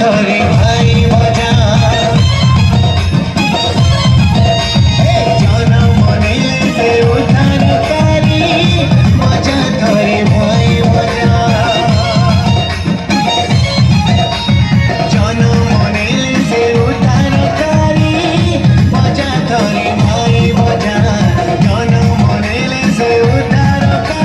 ধরে ভাই মজা জনমনে সে উদ্ধারকারী মজা ধরে ভাই মজা জনমনে সে উদ্ধারকারী মজা ধরে ভাই মজা জনমনে সে উদ্ধারকারী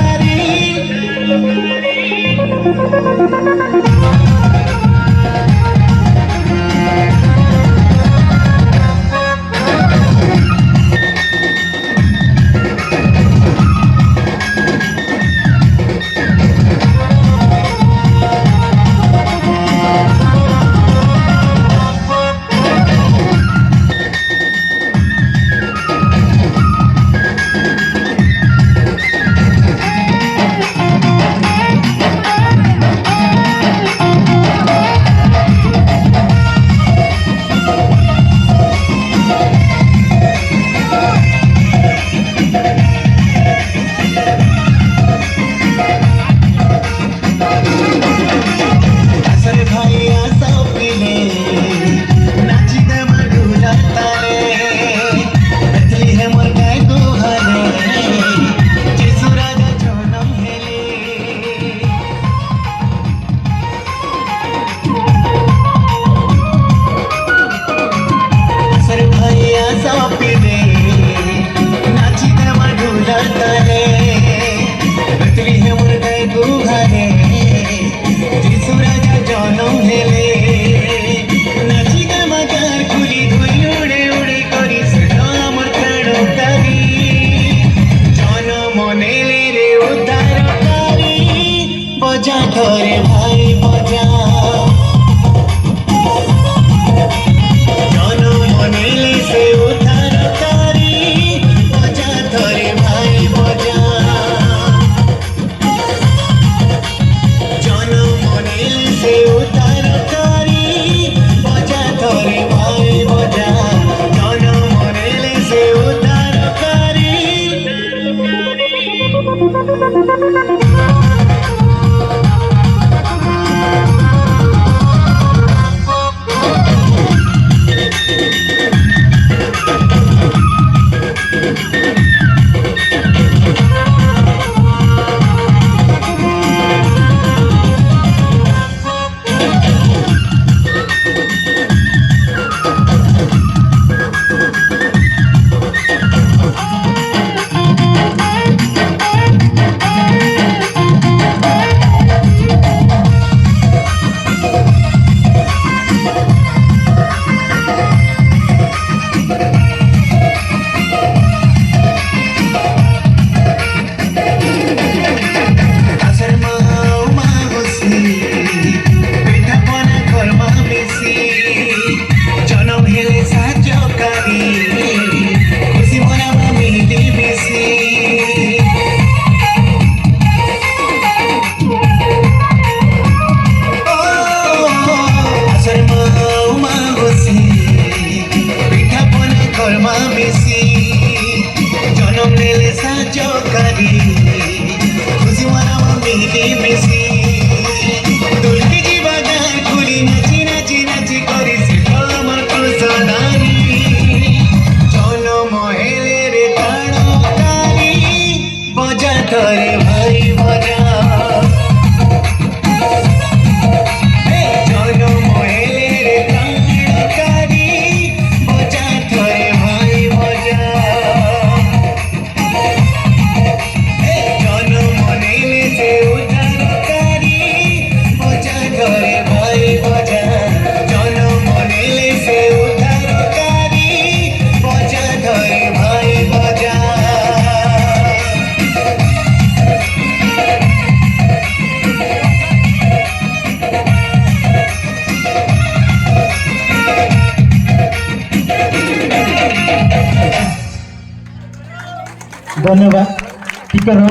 ধরে ভাই মজা জনমনে সে উদ্ধারকারী মজা ধরে ভাই মজা জনমনে সে উদ্ধারকারী মজা ধরে ভাই মজা জনমনে সে উদ্ধারকারী খুশি মনাও মিলি মিশি দুলকি ଯିବା ଗାଁ খুলি নাচি নাচি নাচি করি সেটা আমার খুশনারি জনম হেলে রে তাড়কারি বজা ধরে ভাই বজা জনম হেলে রে তাড়কারি বজা ধরে ভাই বজা धन्यवाद। टीका